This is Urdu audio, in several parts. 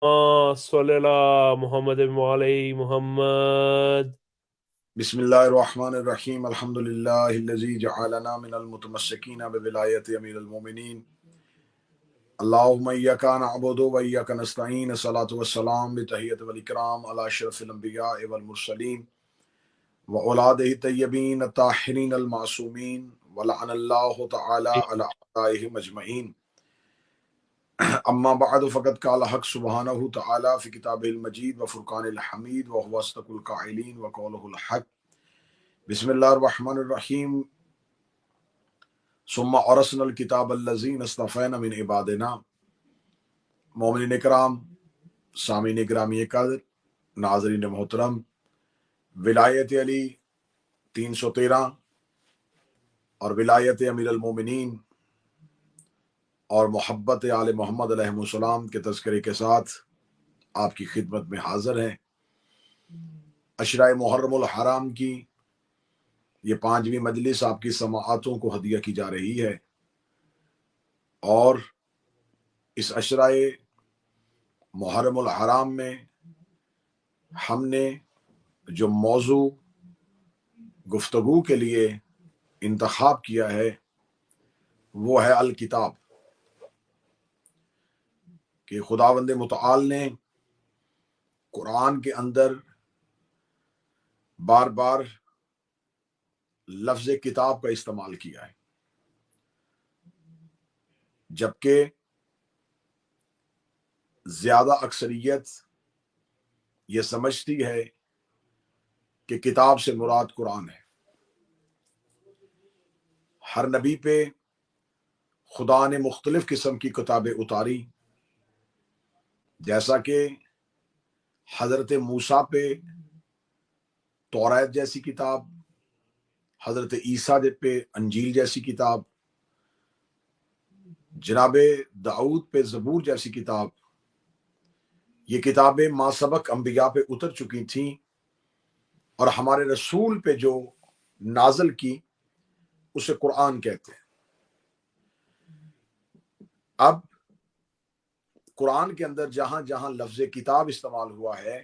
صلی اللہ محمد علیہ محمد. بسم اللہ الرحمن الرحیم الحمد للہ الذی جعلنا من المتمسکین بولایت امیر المومنین اللہم ایاک نعبد و ایاک نستعین الصلاۃ والسلام بتحیۃ والاکرام علی اشرف الانبیاء والمرسلین واولادہ الطیبین الطاہرین المعصومین ولعن اللہ تعالی علی اعدائہم اجمعین. اما بعد فقد قال حق سبحانہ تعالی فی کتابہ المجید وفرقان الحمید وهو اصدق القائلین وقولہ الحق. بسم اللہ الرحمن الرحیم. ثم اورثنا الکتاب الذین اصطفینا من عبادنا. مومنین اکرام، سامعین گرامی قدر، ناظرین محترم، ولایت علی 313 اور ولایت امیر المومنین اور محبت آل محمد علیہ السلام کے تذکرے کے ساتھ آپ کی خدمت میں حاضر ہیں. عشرہ محرم الحرام کی یہ 5ویں مجلس آپ کی سماعتوں کو ہدیہ کی جا رہی ہے، اور اس عشرہ محرم الحرام میں ہم نے جو موضوع گفتگو کے لیے انتخاب کیا ہے وہ ہے الکتاب، کہ خداوند متعال نے قرآن کے اندر بار بار لفظ کتاب کا استعمال کیا ہے، جبکہ زیادہ اکثریت یہ سمجھتی ہے کہ کتاب سے مراد قرآن ہے. ہر نبی پہ خدا نے مختلف قسم کی کتابیں اتاری، جیسا کہ حضرت موسیٰ پہ توریت جیسی کتاب، حضرت عیسیٰ پہ انجیل جیسی کتاب، جناب داؤد پہ زبور جیسی کتاب. یہ کتابیں ما سبق انبیاء پہ اتر چکی تھیں، اور ہمارے رسول پہ جو نازل کی اسے قرآن کہتے ہیں. اب قرآن کے اندر جہاں جہاں لفظ کتاب استعمال ہوا ہے،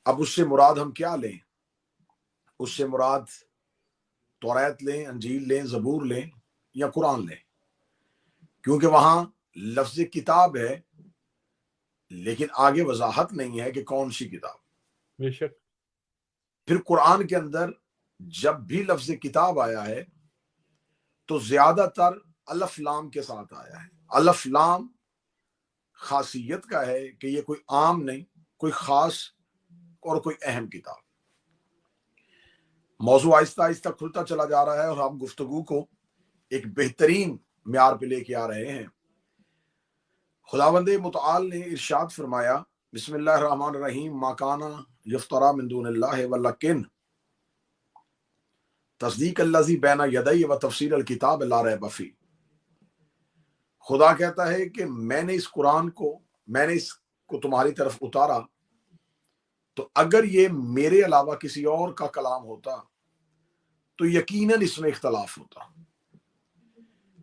اب اس سے مراد ہم کیا لیں؟ اس سے مراد توریت لیں، انجیل لیں، زبور لیں، یا قرآن لیں؟ کیونکہ وہاں لفظ کتاب ہے لیکن آگے وضاحت نہیں ہے کہ کون سی کتاب. بے شک. پھر قرآن کے اندر جب بھی لفظ کتاب آیا ہے تو زیادہ تر الف لام کے ساتھ آیا ہے. الف لام خاصیت کا ہے کہ یہ کوئی عام نہیں، کوئی خاص اور کوئی اہم کتاب. موضوع آہستہ آہستہ کھلتا چلا جا رہا ہے اور ہم گفتگو کو ایک بہترین معیار پہ لے کے آ رہے ہیں. خداوند متعال نے ارشاد فرمایا، بسم اللہ الرحمن الرحیم، ما کان یفترا من دون اللہ ولکن تصدیق الذی بین یدی و تفصیل الکتاب لا ریب فیہ. خدا کہتا ہے کہ میں نے اس کو تمہاری طرف اتارا تو اگر یہ میرے علاوہ کسی اور کا کلام ہوتا تو یقیناً اس میں اختلاف ہوتا،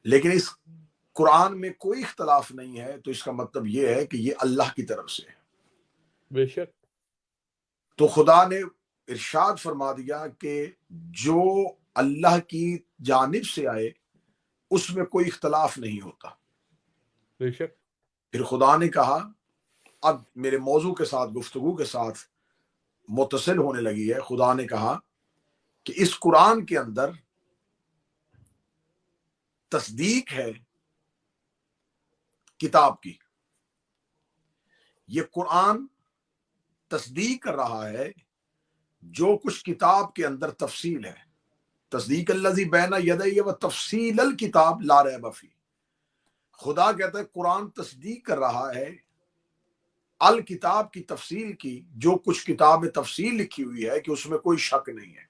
لیکن اس قرآن میں کوئی اختلاف نہیں ہے، تو اس کا مطلب یہ ہے کہ یہ اللہ کی طرف سے ہے. بے شک. تو خدا نے ارشاد فرما دیا کہ جو اللہ کی جانب سے آئے اس میں کوئی اختلاف نہیں ہوتا. بے شک. پھر خدا نے کہا، اب میرے موضوع کے ساتھ گفتگو کے ساتھ متصل ہونے لگی ہے. خدا نے کہا کہ اس قرآن کے اندر تصدیق ہے کتاب کی. یہ قرآن تصدیق کر رہا ہے جو کچھ کتاب کے اندر تفصیل ہے. تصدیق الذی بین یدی و تفصیل الکتاب لا ریب فیہ. خدا کہتا ہے قرآن تصدیق کر رہا ہے الکتاب کی تفصیل کی، جو کچھ کتاب میں تفصیل لکھی ہوئی ہے کہ اس میں کوئی شک نہیں ہے.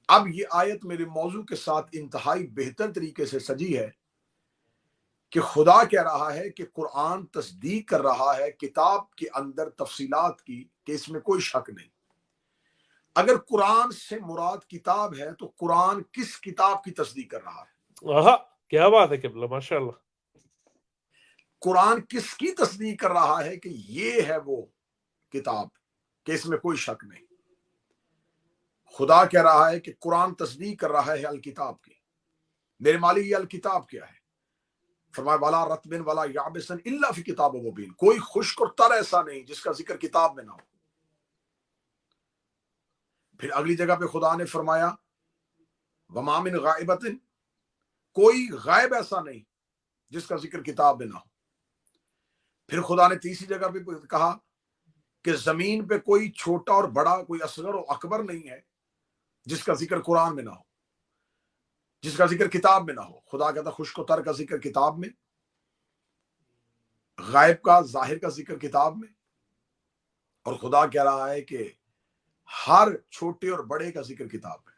اب یہ آیت میرے موضوع کے ساتھ انتہائی بہتر طریقے سے سجی ہے کہ خدا کہہ رہا ہے کہ قرآن تصدیق کر رہا ہے کتاب کے اندر تفصیلات کی کہ اس میں کوئی شک نہیں. اگر قرآن سے مراد کتاب ہے تو قرآن کس کتاب کی تصدیق کر رہا ہے؟ آہا، کیا بات ہے قبلہ، ماشاء اللہ. قرآن کس کی تصدیق کر رہا ہے کہ یہ ہے وہ کتاب کہ اس میں کوئی شک نہیں. خدا کہہ رہا ہے کہ قرآن تصدیق کر رہا ہے الکتاب کی. میرے مالک یہ الکتاب کیا ہے؟ فرمایا ولا رتبن ولا یابسن الا فی کتاب مبین. کوئی خشک اور تر ایسا نہیں جس کا ذکر کتاب میں نہ ہو. پھر اگلی جگہ پہ خدا نے فرمایا وما من غائبۃ، کوئی غائب ایسا نہیں جس کا ذکر کتاب میں نہ ہو. پھر خدا نے تیسری جگہ پہ کہا کہ زمین پہ کوئی چھوٹا اور بڑا، کوئی اصغر و اکبر نہیں ہے جس کا ذکر قرآن میں نہ ہو، جس کا ذکر کتاب میں نہ ہو. خدا کہتا خشک و تر کا ذکر کتاب میں، غائب کا ظاہر کا ذکر کتاب میں، اور خدا کہہ رہا ہے کہ ہر چھوٹے اور بڑے کا ذکر کتاب میں.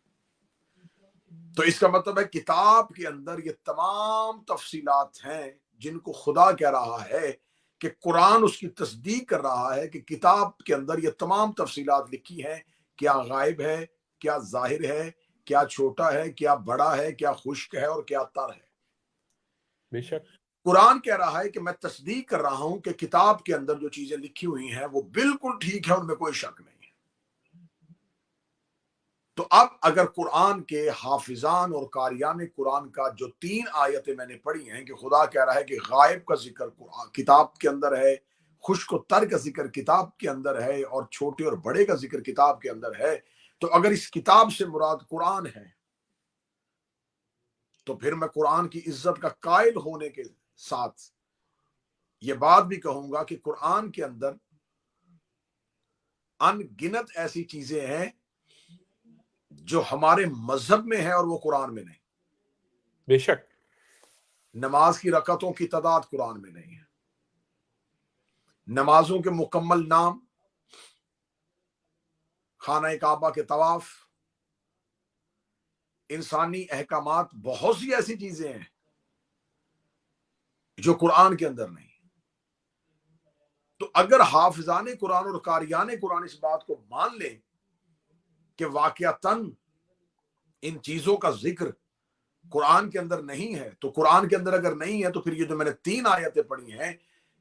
تو اس کا مطلب ہے کتاب کے اندر یہ تمام تفصیلات ہیں جن کو خدا کہہ رہا ہے کہ قرآن اس کی تصدیق کر رہا ہے کہ کتاب کے اندر یہ تمام تفصیلات لکھی ہیں. کیا غائب ہے، کیا ظاہر ہے، کیا چھوٹا ہے، کیا بڑا ہے، کیا خشک ہے اور کیا تر ہے. بے شک قرآن کہہ رہا ہے کہ میں تصدیق کر رہا ہوں کہ کتاب کے اندر جو چیزیں لکھی ہوئی ہیں وہ بالکل ٹھیک ہے، ان میں کوئی شک نہیں ہے. تو اب اگر قرآن کے حافظان اور قاریان قرآن کا جو 3 آیتیں میں نے پڑھی ہیں کہ خدا کہہ رہا ہے کہ غائب کا ذکر کتاب کے اندر ہے، خشک و تر کا ذکر کتاب کے اندر ہے، اور چھوٹے اور بڑے کا ذکر کتاب کے اندر ہے، تو اگر اس کتاب سے مراد قرآن ہے تو پھر میں قرآن کی عزت کا قائل ہونے کے ساتھ یہ بات بھی کہوں گا کہ قرآن کے اندر ان گنت ایسی چیزیں ہیں جو ہمارے مذہب میں ہے اور وہ قرآن میں نہیں. بے شک نماز کی رکعتوں کی تعداد قرآن میں نہیں ہے، نمازوں کے مکمل نام، خانہ کعبہ کے طواف، انسانی احکامات، بہت سی ایسی چیزیں ہیں جو قرآن کے اندر نہیں. تو اگر حافظان قرآن اور قاریان قرآن اس بات کو مان لیں کہ واقعتاً ان چیزوں کا ذکر قرآن کے اندر نہیں ہے، تو قرآن کے اندر اگر نہیں ہے تو پھر یہ جو میں نے 3 آیتیں پڑھی ہیں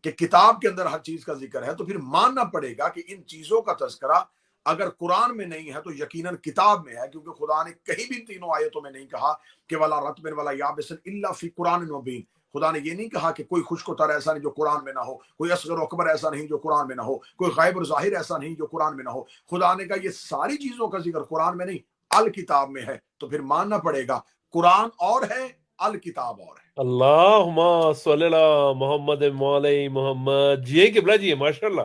کہ کتاب کے اندر ہر چیز کا ذکر ہے، تو پھر ماننا پڑے گا کہ ان چیزوں کا تذکرہ اگر قرآن میں نہیں ہے تو یقیناً کتاب میں ہے، کیونکہ خدا نے کہیں بھی 3 آیتوں میں نہیں کہا کہ ولا رطب ولا یابس الا فی قرآن مبین. خدا نے یہ نہیں کہا کہ کوئی خشک و تر ایسا نہیں جو قرآن میں نہ ہو، کوئی اصغر و اکبر ایسا نہیں جو قرآن میں نہ ہو، کوئی غائب اور ظاہر ایسا نہیں جو قرآن میں نہ ہو. خدا نے کہا یہ ساری چیزوں کا ذکر قرآن میں نہیں الکتاب میں ہے. تو پھر ماننا پڑے گا قرآن اور ہے، الکتاب اور ہے. اللہم صلی اللہ محمد مولی محمد. جی قبلہ جی، ماشاءاللہ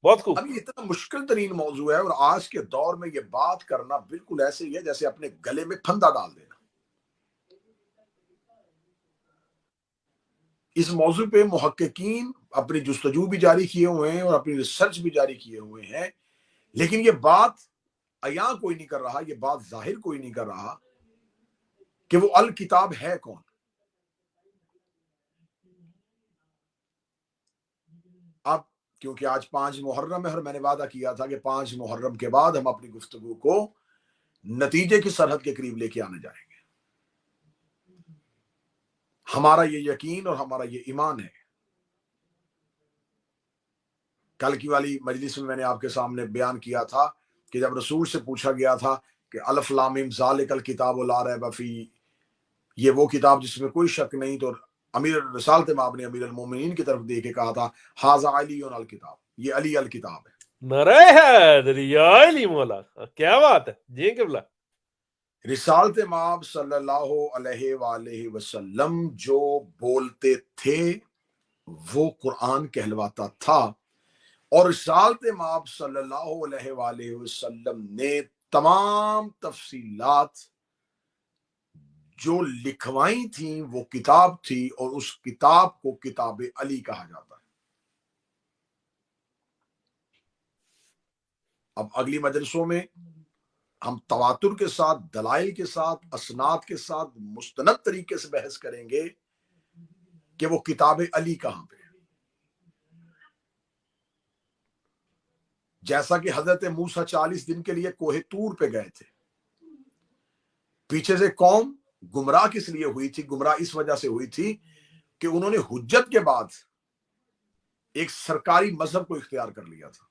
بہت خوب. اب یہ اتنا مشکل ترین موضوع ہے، اور آج کے دور میں یہ بات کرنا بالکل ایسے ہی ہے جیسے اپنے گلے میں پھندا ڈال دینا. اس موضوع پہ محققین اپنی جستجو بھی جاری کیے ہوئے ہیں اور اپنی ریسرچ بھی جاری کیے ہوئے ہیں، لیکن یہ بات عیاں کوئی نہیں کر رہا، یہ بات ظاہر کوئی نہیں کر رہا کہ وہ الکتاب ہے کون. اب کیونکہ آج 5 محرم ہے اور میں نے وعدہ کیا تھا کہ 5 محرم کے بعد ہم اپنی گفتگو کو نتیجے کی سرحد کے قریب لے کے آنے جائیں گے. ہمارا یہ یقین اور ہمارا یہ ایمان ہے. کل کی والی مجلس میں نے آپ کے سامنے بیان کیا تھا کہ جب رسول سے پوچھا گیا تھا کہ الف لام میم ذالک الکتاب لا ریب فیہ، یہ وہ کتاب جس میں کوئی شک نہیں، تو امیر رسالت مآب نے امیر المومنین کی طرف دے کے کہا تھا ھذا علی الکتاب، یہ علی الکتاب ہے. نعرہ حیدر یا علی مولا، کیا بات ہے. جی قبلہ. رسالت مآب صلی اللہ علیہ وآلہ وسلم جو بولتے تھے وہ قرآن کہلواتا تھا، اور رسالت مآب صلی اللہ علیہ وآلہ وسلم نے تمام تفصیلات جو لکھوائی تھیں وہ کتاب تھی، اور اس کتاب کو کتاب علی کہا جاتا ہے. اب اگلی مجلسوں میں ہم تواتر کے ساتھ، دلائل کے ساتھ، اسناد کے ساتھ مستند طریقے سے بحث کریں گے کہ وہ کتاب علی کہاں پہ. جیسا کہ حضرت موسیٰ 40 دن کے لیے کوہ طور پہ گئے تھے، پیچھے سے قوم گمراہ کس لیے ہوئی تھی؟ گمراہ اس وجہ سے ہوئی تھی کہ انہوں نے حجت کے بعد ایک سرکاری مذہب کو اختیار کر لیا تھا.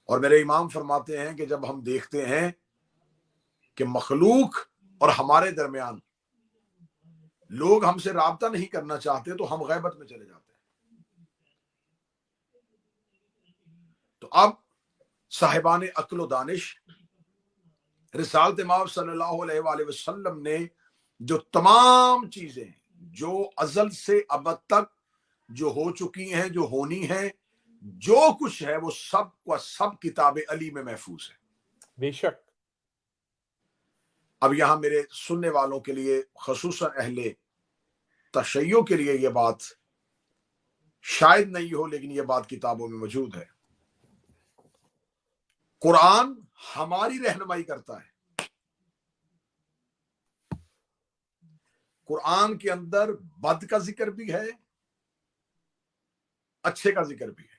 اور میرے امام فرماتے ہیں کہ جب ہم دیکھتے ہیں کہ مخلوق اور ہمارے درمیان لوگ ہم سے رابطہ نہیں کرنا چاہتے تو ہم غیبت میں چلے جاتے ہیں. تو اب صاحبان عقل و دانش رسالت مآب صلی اللہ علیہ وآلہ وسلم نے جو تمام چیزیں جو ازل سے ابد تک جو ہو چکی ہیں، جو ہونی ہیں، جو کچھ ہے، وہ سب کا سب کتاب علی میں محفوظ ہے. بے شک. اب یہاں میرے سننے والوں کے لیے، خصوصاً اہل تشیع کے لیے یہ بات شاید نہیں ہو، لیکن یہ بات کتابوں میں موجود ہے. قرآن ہماری رہنمائی کرتا ہے. قرآن کے اندر بد کا ذکر بھی ہے، اچھے کا ذکر بھی ہے.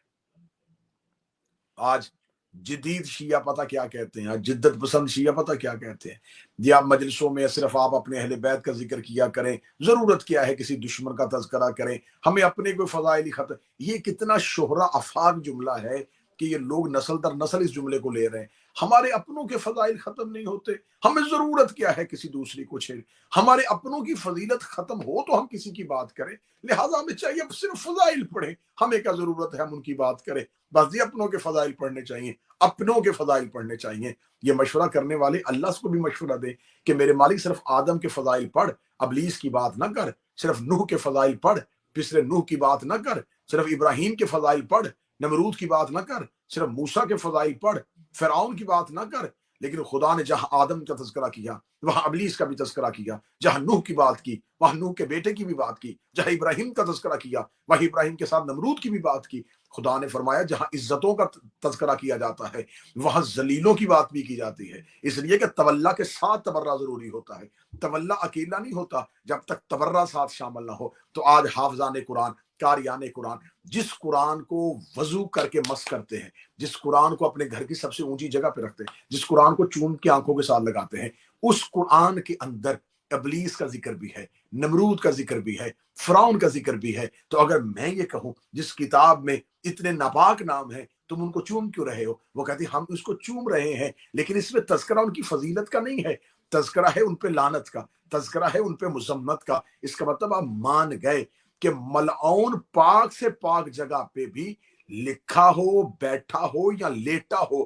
آج جدید شیعہ پتہ کیا کہتے ہیں، آج جدت پسند شیعہ پتہ کیا کہتے ہیں، جی آپ مجلسوں میں صرف آپ اپنے اہل بیت کا ذکر کیا کریں، ضرورت کیا ہے کسی دشمن کا تذکرہ کریں، ہمیں اپنے کوئی فضائل ختم. یہ کتنا شہرہ افاق جملہ ہے کہ یہ لوگ نسل در نسل اس جملے کو لے رہے ہیں. ہمارے اپنوں کے فضائل ختم نہیں ہوتے، ہمیں ضرورت کیا ہے کسی دوسری کو چھیڑ. ہمارے اپنوں کی فضیلت ختم ہو تو ہم کسی کی بات کریں، لہٰذا ہمیں چاہیے صرف فضائل پڑھیں. ہمیں کیا ضرورت ہے ہم ان کی بات کریں؟ بس یہ اپنوں کے فضائل پڑھنے چاہیے، اپنوں کے فضائل پڑھنے چاہیے. یہ مشورہ کرنے والے اللہ کو بھی مشورہ دے کہ میرے مالک صرف آدم کے فضائل پڑھ، ابلیس کی بات نہ کر. صرف نوح کے فضائل پڑھ، پچھلے نوح کی بات نہ کر. صرف ابراہیم کے فضائل پڑھ، نمرود کی بات نہ کر. صرف موسیٰ کے فضائل پڑھ، فرعون کی بات نہ کر. لیکن خدا نے جہاں آدم کا تذکرہ کیا وہاں ابلیس کا بھی تذکرہ کیا، جہاں نوح کی بات کی وہاں نوح کے بیٹے کی بھی بات کی، جہاں ابراہیم کا تذکرہ کیا وہاں ابراہیم کے ساتھ نمرود کی بھی بات کی. خدا نے فرمایا جہاں عزتوں کا تذکرہ کیا جاتا ہے وہاں ذلیلوں کی بات بھی کی جاتی ہے، اس لیے کہ تولا کے ساتھ تبرہ ضروری ہوتا ہے. تولا اکیلا نہیں ہوتا جب تک تبرہ ساتھ شامل نہ ہو. تو آج حافظان قرآن، قاریان قرآن جس قرآن کو وضو کر کے مس کرتے ہیں، جس قرآن کو اپنے گھر کی سب سے اونچی جگہ پہ رکھتے ہیں، جس قرآن کو چوم کے آنکھوں کے ساتھ لگاتے ہیں، اس قرآن کے اندر ابلیس کا ذکر بھی ہے، نمرود کا ذکر بھی ہے، فرعون کا ذکر بھی ہے. تو اگر میں یہ کہوں جس کتاب میں اتنے ناپاک نام ہیں تم ان کو چوم کیوں رہے ہو؟ وہ کہتے ہیں ہم اس کو چوم رہے ہیں لیکن اس میں تذکرہ ان کی فضیلت کا نہیں ہے، تذکرہ ہے ان پہ لعنت کا، تذکرہ ہے ان پہ مذمت کا. اس کا مطلب آپ مان گئے کہ ملعون پاک سے پاک جگہ پہ بھی لکھا ہو، بیٹھا ہو یا لیٹا ہو،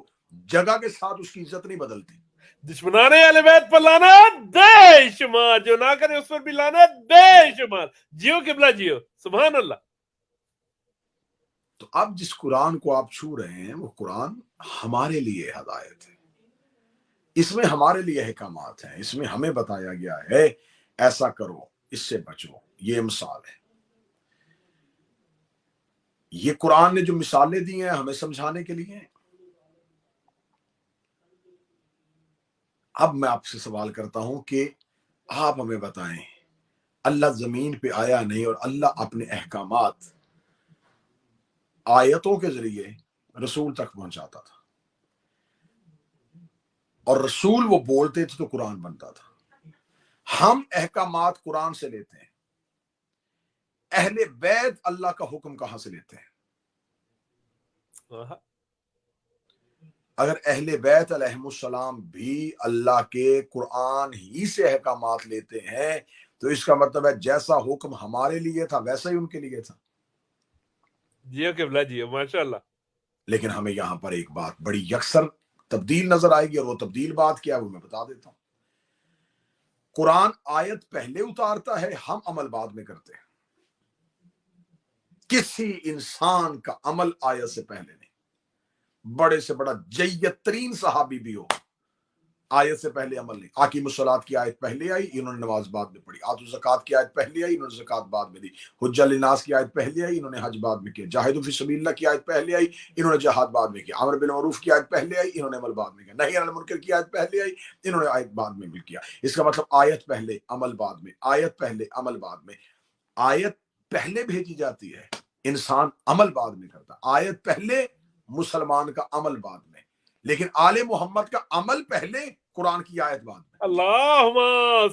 جگہ کے ساتھ اس کی عزت نہیں بدلتی. دشمنان اہل بیت پر لعنت بے شمار، جو نہ کرے اس پر بھی لعنت بے شمار. جیو قبلہ جیو، سبحان اللہ. تو اب جس قرآن کو آپ چھو رہے ہیں وہ قرآن ہمارے لیے ہدایت ہے، اس میں ہمارے لیے احکامات ہیں، اس میں ہمیں بتایا گیا ہے ایسا کرو، اس سے بچو. یہ مثال ہے. یہ قرآن نے جو مثالیں دی ہیں ہمیں سمجھانے کے لیے. اب میں آپ سے سوال کرتا ہوں کہ آپ ہمیں بتائیں، اللہ زمین پہ آیا نہیں اور اللہ اپنے احکامات آیتوں کے ذریعے رسول تک پہنچاتا تھا، اور رسول وہ بولتے تھے تو قرآن بنتا تھا. ہم احکامات قرآن سے لیتے ہیں، اہل بیت اللہ کا حکم کہاں سے لیتے ہیں؟ اگر اہل بیت علیہم السلام بھی اللہ کے قرآن ہی سے احکامات لیتے ہیں تو اس کا مطلب ہے جیسا حکم ہمارے لیے تھا ویسا ہی ان کے لیے تھا. جیو قبلہ جیو، ماشاء اللہ. لیکن ہمیں یہاں پر ایک بات بڑی یکسر تبدیل نظر آئے گی، اور وہ تبدیل بات کیا ہے وہ میں بتا دیتا ہوں. قرآن آیت پہلے اتارتا ہے، ہم عمل بعد میں کرتے ہیں. کسی انسان کا عمل آیت سے پہلے نہیں. بڑے سے بڑا جیت ترین صحابی بھی ہو، آیت سے پہلے عمل نہیں. اقیموا الصلاۃ کی آیت پہلے آئی، انہوں نے نماز بعد میں پڑھی. آتوا الزکوٰۃ کی آیت پہلے آئی، انہوں نے زکوٰۃ بعد میں دی. حجۃ للناس کی آیت پہلے آئی، انہوں نے حج بعد میں کیا. جاہدوا فی سبیل اللہ کی آیت پہلے آئی، انہوں نے جہاد بعد میں کیا. امر بالمعروف کی آیت پہلے آئی، انہوں نے عمل بعد میں کیا. نہی عن المنکر کی آیت پہلے آئی، انہوں نے آیت بعد میں بھی کیا. اس کا مطلب آیت پہلے عمل بعد میں، آیت پہلے عمل بعد میں. آیت پہلے بھیجی جاتی ہے، انسان عمل بعد میں کرتا. آیت پہلے، مسلمان کا عمل بعد میں. لیکن آل محمد کا عمل پہلے، قرآن کی آیت بعد میں. اللہم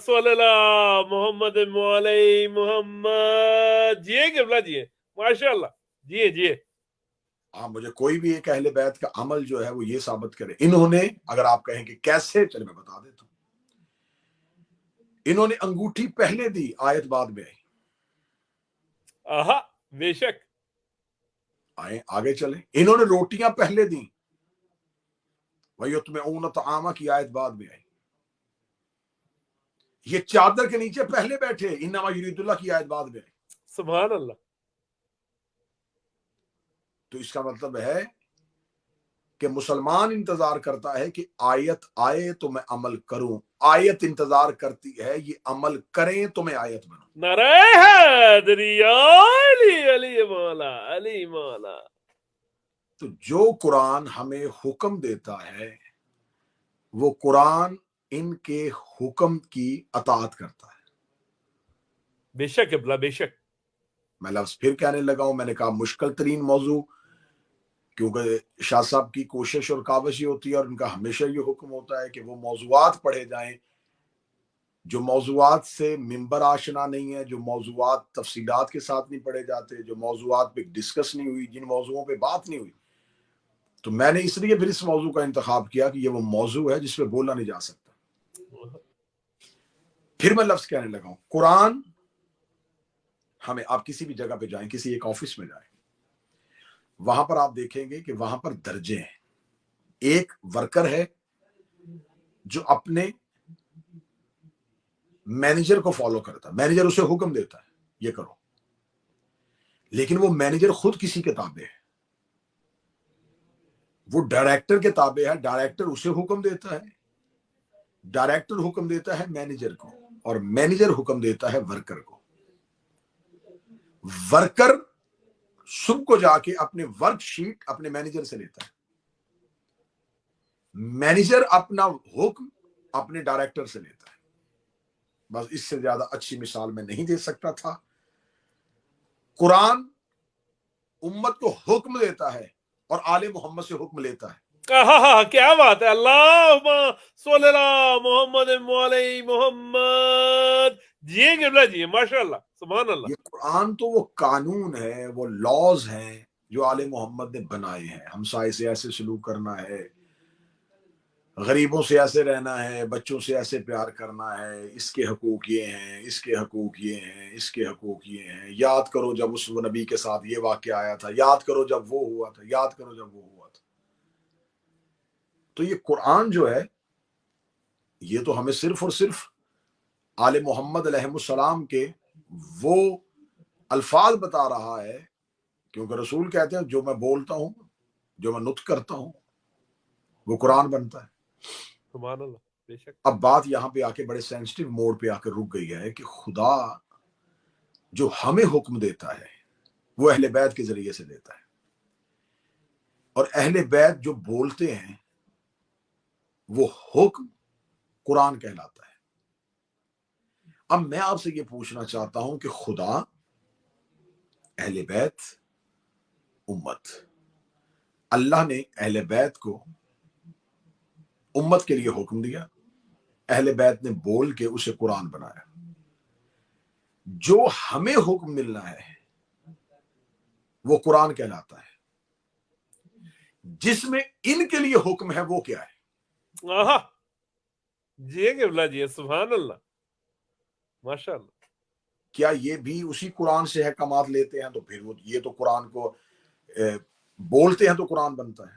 صلی اللہ محمد مولی محمد. جیے قبلہ جیے, ماشاءاللہ, جیے جیے. آپ مجھے کوئی بھی ایک اہل بیت کا عمل جو ہے وہ یہ ثابت کرے. انہوں نے, اگر آپ کہیں کہ کیسے, چلے میں بتا دیتا ہوں. انہوں نے انگوٹھی پہلے دی, آیت بعد میں آئی. آہا, بے شک. آئیں آگے چلیں. انہوں نے روٹیاں پہلے دیں, وَيُطْعِمُونَ الطَّعَامَ کی آیت بعد میں آئی. یہ چادر کے نیچے پہلے بیٹھے, اِنَّمَا يُرِيدُ اللَّهُ کی آیت بعد میں آئی. سبحان اللہ. تو اس کا مطلب ہے کہ مسلمان انتظار کرتا ہے کہ آیت آئے تو میں عمل کروں. آیت انتظار کرتی ہے یہ عمل کریں تو میں آیت بنوں. نعرہ حیدری, علی علی مولا, علی مولا. تو جو قرآن ہمیں حکم دیتا ہے وہ قرآن ان کے حکم کی اطاعت کرتا ہے. بے شک قبلہ, بے شک. میں لفظ پھر کہنے لگا ہوں, میں نے کہا مشکل ترین موضوع, کیونکہ شاہ صاحب کی کوشش اور کاوش یہ ہوتی ہے اور ان کا ہمیشہ یہ حکم ہوتا ہے کہ وہ موضوعات پڑھے جائیں جو موضوعات سے ممبر آشنا نہیں ہے, جو موضوعات تفصیلات کے ساتھ نہیں پڑھے جاتے, جو موضوعات پہ ڈسکس نہیں ہوئی, جن موضوعوں پہ بات نہیں ہوئی. تو میں نے اس لیے پھر اس موضوع کا انتخاب کیا کہ یہ وہ موضوع ہے جس پہ بولا نہیں جا سکتا. پھر میں لفظ کہنے لگا ہوں, قرآن ہمیں, آپ کسی بھی جگہ پہ جائیں, کسی ایک آفس میں جائیں, وہاں پر آپ دیکھیں گے کہ وہاں پر درجے ہیں. ایک ورکر ہے جو اپنے مینیجر کو فالو کرتا ہے, مینیجر اسے حکم دیتا ہے یہ کرو, لیکن وہ مینیجر خود کسی کے تابع ہے. وہ ڈائریکٹر کے تابع ہے, ڈائریکٹر اسے حکم دیتا ہے, ڈائریکٹر حکم دیتا ہے مینیجر کو, اور مینیجر حکم دیتا ہے ورکر کو. ورکر صبح کو جا کے اپنے ورک شیٹ اپنے مینیجر سے لیتا ہے, مینیجر اپنا حکم اپنے ڈائریکٹر سے لیتا ہے. بس اس سے زیادہ اچھی مثال میں نہیں دے سکتا تھا. قرآن امت کو حکم دیتا ہے اور آل محمد سے حکم لیتا ہے. کیا بات ہے. اللہم صلی اللہ محمد مولی محمد. جیے قبلہ جیے, ماشاءاللہ, سبحان اللہ. یہ قرآن تو وہ قانون ہے, وہ لاز ہیں جو آل محمد نے بنائے ہیں. ہمسائے سے ایسے سلوک کرنا ہے, غریبوں سے ایسے رہنا ہے, بچوں سے ایسے پیار کرنا ہے, اس کے حقوق یہ ہیں, اس کے حقوق یہ ہیں, اس کے حقوق یہ ہیں. یاد کرو جب اس نبی کے ساتھ یہ واقعہ آیا تھا, یاد کرو جب وہ ہوا تھا, یاد کرو جب وہ ہوا تھا. تو یہ قرآن جو ہے یہ تو ہمیں صرف اور صرف آل محمد علیہ السلام کے وہ الفاظ بتا رہا ہے, کیونکہ رسول کہتے ہیں جو میں بولتا ہوں, جو میں نطق کرتا ہوں, وہ قرآن بنتا ہے. سبحان اللہ, بے شک. اب بات یہاں پہ آ کے بڑے سینسٹیو موڈ پہ آ کے رک گئی ہے کہ خدا جو ہمیں حکم دیتا ہے وہ اہل بیت کے ذریعے سے دیتا ہے, اور اہل بیت جو بولتے ہیں وہ حکم قرآن کہلاتا ہے. اب میں آپ سے یہ پوچھنا چاہتا ہوں کہ خدا, اہل بیت, امت, اللہ نے اہل بیت کو امت کے لیے حکم دیا, اہل بیت نے بول کے اسے قرآن بنایا. جو ہمیں حکم ملنا ہے وہ قرآن کہلاتا ہے. جس میں ان کے لیے حکم ہے وہ کیا ہے؟ آہا, جیے قبلہ جیے, سبحان اللہ, ماشاءاللہ. کیا یہ بھی اسی قرآن سے احکامات لیتے ہیں؟ تو پھر وہ یہ تو قرآن کو بولتے ہیں تو قرآن بنتا ہے.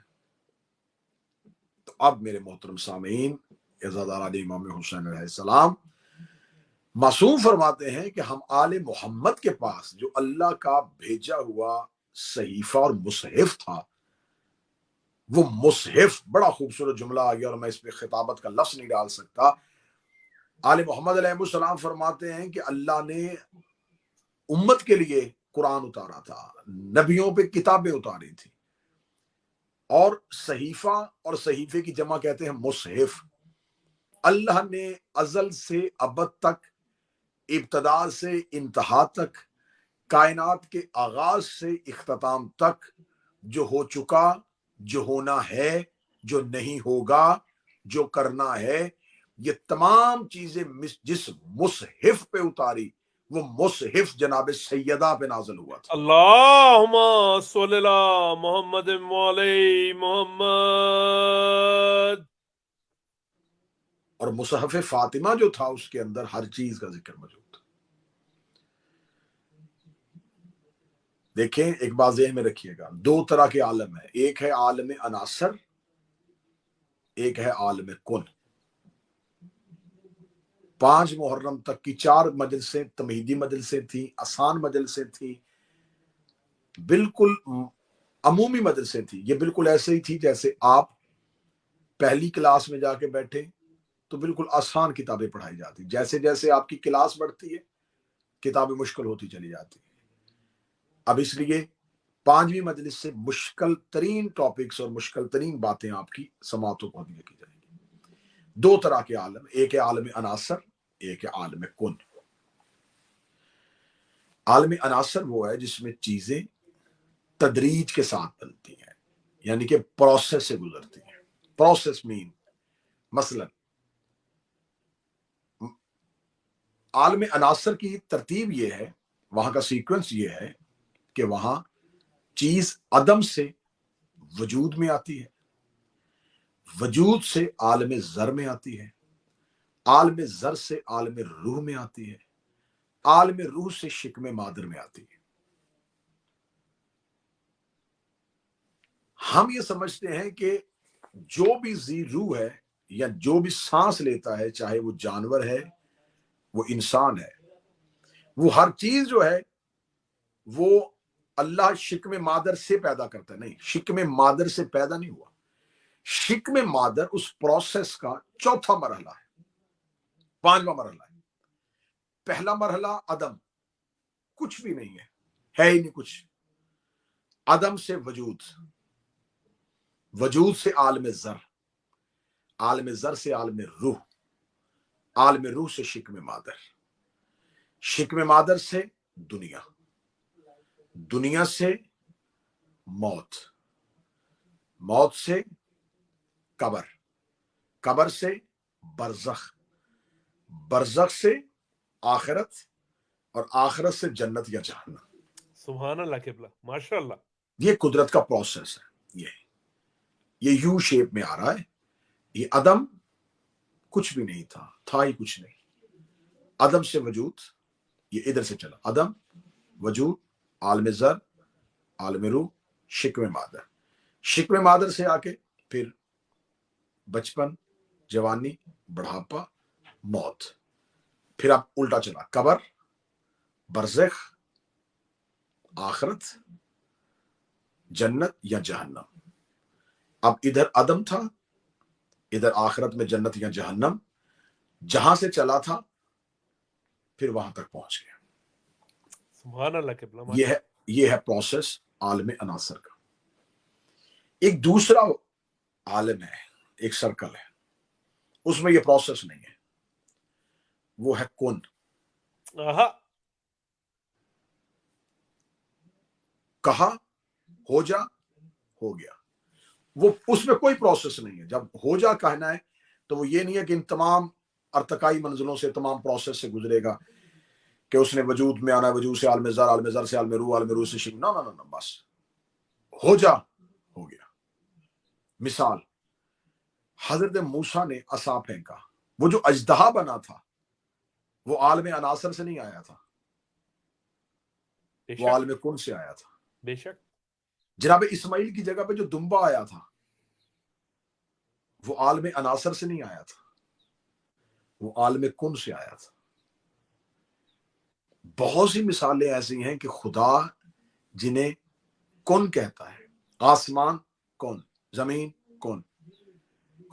تو اب میرے محترم سامعین, عزادار علی امام حسین علیہ السلام معصوم فرماتے ہیں کہ ہم آل محمد کے پاس جو اللہ کا بھیجا ہوا صحیفہ اور مصحف تھا, وہ مصحف, بڑا خوبصورت جملہ آ گیا اور میں اس پہ خطابت کا لفظ نہیں ڈال سکتا. آل محمد علیہ السلام فرماتے ہیں کہ اللہ نے امت کے لیے قرآن اتارا تھا, نبیوں پہ کتابیں اتاری تھی, اور صحیفہ اور صحیفے کی جمع کہتے ہیں مصحف. اللہ نے ازل سے ابد تک, ابتدا سے انتہا تک, کائنات کے آغاز سے اختتام تک, جو ہو چکا, جو ہونا ہے, جو نہیں ہوگا, جو کرنا ہے, یہ تمام چیزیں جس مصحف پہ اتاری وہ مصحف جناب سیدہ پہ نازل ہوا تھا. اللہم صلی اللہ محمد علیہ محمد. اور مصحف فاطمہ جو تھا اس کے اندر ہر چیز کا ذکر موجود تھا. دیکھیں ایک بات ذہن میں رکھیے گا، دو طرح کے عالم ہے، ایک ہے عالم عناصر، ایک ہے عالم کن. 5 محرم تک کی 4 مجلسیں تمہیدی مجلسیں تھیں، آسان مجلسیں تھیں، بالکل عمومی مدرسے تھی. یہ بالکل ایسے ہی تھی جیسے آپ پہلی کلاس میں جا کے بیٹھے تو بالکل آسان کتابیں پڑھائی جاتی، جیسے جیسے آپ کی کلاس بڑھتی ہے کتابیں مشکل ہوتی چلی جاتی. اب اس لیے 5ویں مجلس سے مشکل ترین ٹاپکس اور مشکل ترین باتیں آپ کی سماعتوں کو دی جائیں گی. 2 طرح کے عالم، ایک ہے عالم عناصر، ایک ہے عالم کن. عالم عناصر وہ ہے جس میں چیزیں تدریج کے ساتھ بنتی ہیں، یعنی کہ پروسیس سے گزرتی ہیں. پروسیس مین مثلا عالم عناصر کی ترتیب یہ ہے، وہاں کا سیکوینس یہ ہے کہ وہاں چیز عدم سے وجود میں آتی ہے، وجود سے عالم ذر میں آتی ہے، عالم ذر سے عالم روح میں آتی ہے، عالم روح سے شکم مادر میں آتی ہے. ہم یہ سمجھتے ہیں کہ جو بھی ذی روح ہے یا جو بھی سانس لیتا ہے، چاہے وہ جانور ہے وہ انسان ہے، وہ ہر چیز جو ہے وہ اللہ شکم مادر سے پیدا کرتا ہے. نہیں، شکم مادر سے پیدا نہیں ہوا. شکم مادر اس پروسیس کا 4تھا مرحلہ ہے، 5واں مرحلہ ہے. پہلا مرحلہ عدم، کچھ بھی نہیں ہے ہی نہیں کچھ. عدم سے وجود، وجود سے عالم ذر، عالم ذر سے عالم روح، عالم روح سے شکم مادر، شکم مادر سے دنیا، دنیا سے موت، موت سے قبر، قبر سے برزخ، برزخ سے آخرت، اور آخرت سے جنت یا جہنم. سبحان اللہ قبلہ، ماشاء اللہ. یہ قدرت کا پروسیس ہے. یہ یو شیپ میں آ رہا ہے. یہ عدم، کچھ بھی نہیں تھا ہی کچھ نہیں. عدم سے وجود، یہ ادھر سے چلا، عدم، وجود، عالم ذر، عالم روح، شکم مادر. شکم مادر سے آ کے پھر بچپن، جوانی، بڑھاپا، موت. پھر اب الٹا چلا، قبر، برزخ، آخرت، جنت یا جہنم. اب ادھر عدم تھا، ادھر آخرت میں جنت یا جہنم. جہاں سے چلا تھا پھر وہاں تک پہنچ گیا. سبحان اللہ قبلہ. یہ ہے پروسیس عالم عناصر کا. ایک دوسرا عالم ہے، ایک سرکل ہے، اس میں یہ پروسیس نہیں ہے، وہ ہے کن. کہا ہو جا، ہو گیا. وہ اس میں کوئی پروسیس نہیں ہے. جب ہو جا کہنا ہے تو وہ یہ نہیں ہے کہ ان تمام ارتقائی منزلوں سے، تمام پروسیس سے گزرے گا کہ اس نے وجود میں آنا ہے، وجود سے عالم ذر، عالم ذر سے عالم روح، عالم روح سے شکم. نہ، بس ہو جا، ہو گیا. مثال، حضرت موسیٰ نے عصا پھینکا، وہ جو اژدہا بنا تھا وہ عالم عناصر سے نہیں آیا تھا، وہ عالم کن سے آیا تھا. بے شک. جناب اسماعیل کی جگہ پہ جو دمبا آیا تھا وہ عالم عناصر سے نہیں آیا تھا، وہ عالم کن سے آیا تھا. بہت سی مثالیں ایسی ہیں کہ خدا جنہیں کن کہتا ہے، آسمان کن، زمین کن،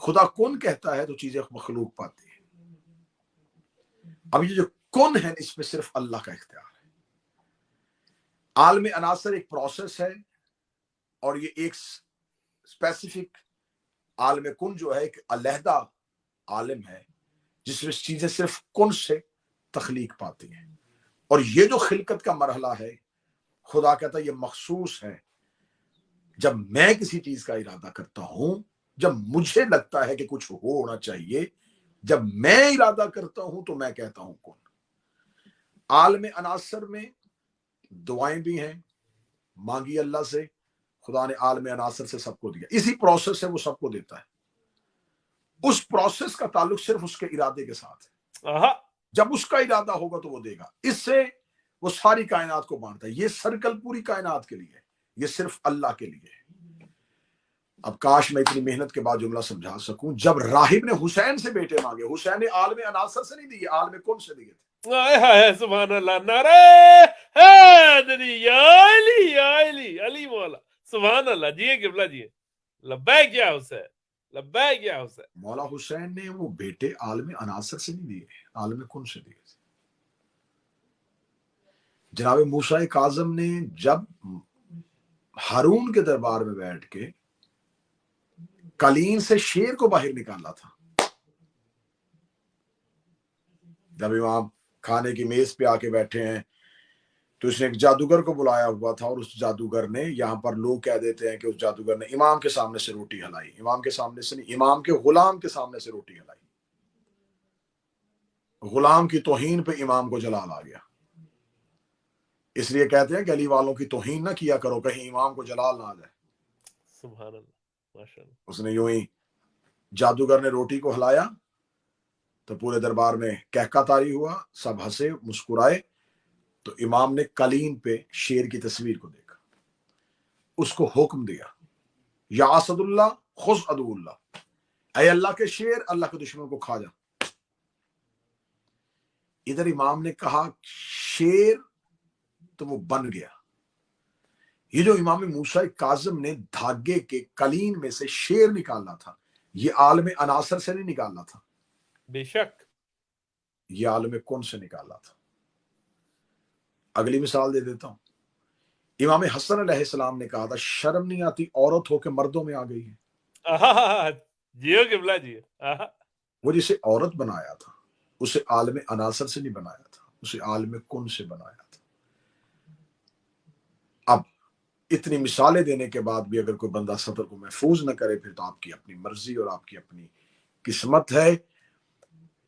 خدا کن کہتا ہے تو چیزیں مخلوق پاتی ہیں. اب یہ جو کن ہے اس میں صرف اللہ کا اختیار ہے. عالم عناصر ایک پروسیس ہے، اور یہ ایک اسپیسیفک عالم کن جو ہے ایک علیحدہ عالم ہے جس میں چیزیں صرف کن سے تخلیق پاتی ہیں. اور یہ جو خلقت کا مرحلہ ہے، خدا کہتا ہے یہ مخصوص ہے جب میں کسی چیز کا ارادہ کرتا ہوں، جب مجھے لگتا ہے کہ کچھ ہونا چاہیے، جب میں ارادہ کرتا ہوں تو میں کہتا ہوں کن. عالم عناصر میں دعائیں بھی ہیں، مانگی اللہ سے، خدا نے عالم عناصر سے سب کو دیا. اسی پروسیس سے وہ سب کو دیتا ہے. اس پروسیس کا تعلق صرف اس کے ارادے کے ساتھ ہے. آہا جب اس کا ارادہ ہوگا تو وہ دے گا. اس سے وہ ساری کائنات کو بانٹتا ہے. یہ سرکل پوری کائنات کے لیے ہے، یہ صرف اللہ کے لیے ہے. اب کاش میں اتنی محنت کے بعد جملہ سمجھا سکوں. جب راہب نے حسین سے بیٹے مانگے، حسین نے عالم عناصر سے نہیں دیے، عالم کن سے دیے تھے. ہائے سبحان اللہ، نعرہ حیدری یا علی یا علی، علی مولا، سبحان اللہ. جیے قبلہ جیے. لبیک یا حسین، لبیک یا حسین. مولا حسین نے وہ بیٹے عالم عناصر سے نہیں دیے، عالم کن سے دیے تھے. جناب موسیٰ کاظم نے جب ہارون کے دربار میں بیٹھ کے قلین سے شیر کو باہر نکالا تھا، جب امام کھانے کی میز پہ آ کے بیٹھے ہیں تو اس نے ایک جادوگر کو بلایا ہوا تھا، اور اس جادوگر نے، یہاں پر لوگ کہہ دیتے ہیں کہ اس جادوگر نے امام کے سامنے سے روٹی ہلائی. امام کے سامنے سے نہیں، امام کے غلام کے سامنے سے روٹی ہلائی. غلام کی توہین پہ امام کو جلال آ گیا. اس لیے کہتے ہیں کہ علی والوں کی توہین نہ کیا کرو، کہیں امام کو جلال نہ آ جائے. سبحان اللہ، ماشاء اللہ. اس نے یوں ہی، جادوگر نے روٹی کو ہلایا تو پورے دربار میں کہکا طاری ہوا، سب ہنسے مسکرائے. تو امام نے قلین پہ شیر کی تصویر کو دیکھا، اس کو حکم دیا، یا اسد اللہ خذ عدو اللہ، اے اللہ کے شیر، اللہ کے دشمنوں کو کھا جا. ادھر امام نے کہا شیر تو وہ بن گیا. یہ جو امام موسیٰ کاظم نے دھاگے کے قلین میں سے شیر نکالا تھا، یہ عالم عناصر سے نہیں نکالا تھا، بے شک یہ عالم کون سے نکالا تھا. اگلی مثال دے دیتا ہوں. امام حسن علیہ السلام نے کہا تھا شرم نہیں آتی عورت ہو کے مردوں میں آ گئی ہے. آہا جیو قبلہ جیو. آہا وہ جسے عورت بنایا تھا اسے عالم عناصر سے نہیں بنایا تھا، اسے عالم کن سے بنایا تھا. اب اتنی مثالیں دینے کے بعد بھی اگر کوئی بندہ سطر کو محفوظ نہ کرے، پھر تو آپ کی اپنی مرضی اور آپ کی اپنی قسمت ہے.